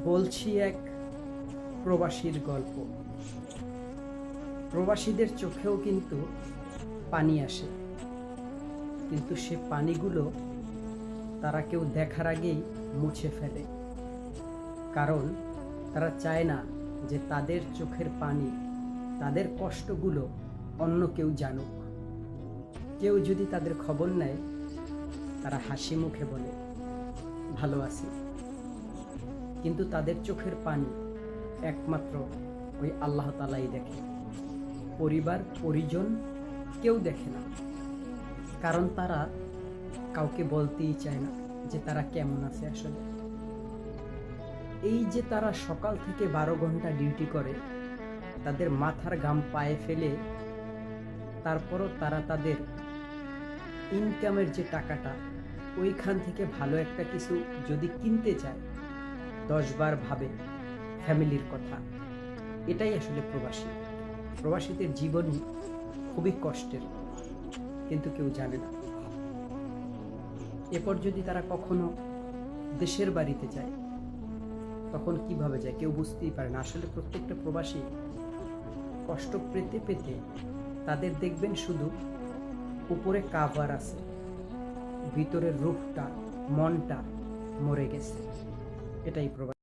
বলছি এক প্রবাসীর গল্প। প্রবাসীদের চোখেও কিন্তু পানি আসে, কিন্তু সে পানিগুলো তারা কেউ দেখার আগেই মুছে ফেলে। কারণ তারা চায় না যে তাদের চোখের পানি, তাদের কষ্টগুলো অন্য কেউ জানুক। কেউ যদি তাদের খবর নেয়, তারা হাসি মুখে বলে ভালো আছি, কিন্তু তাদের চোখের পানি একমাত্র ওই আল্লাহ তাআলাই দেখে। পরিবার পরিজন কেউ দেখে না, কারণ তারা কাউকে বলতেই চায় না যে তারা কেমন আছে আসলে। এই যে তারা সকাল থেকে 12 ঘন্টা ডিউটি করে, তাদের মাথার ঘাম পায়ে ফেলে, তারপরও তারা তাদের ইনকামের যে টাকাটা, ওইখান থেকে ভালো একটা কিছু যদি কিনতে চায়, 10 বার ভাবে ফ্যামিলির কথা। এটাই আসলে প্রবাসী। প্রবাসীদের জীবনই খুবই কষ্টের, কিন্তু কেউ জানে না। এরপর যদি তারা কখনো দেশের বাড়িতে যায়, তখন কিভাবে যায় কেউ বুঝতেই পারে না। আসলে প্রত্যেকটা প্রবাসী কষ্ট পেতে পেতে তাদের দেখবেন শুধু উপরে কাভার আছে, ভিতরের রূপটা, মনটা মরে গেছে। এটাই প্রবাসী।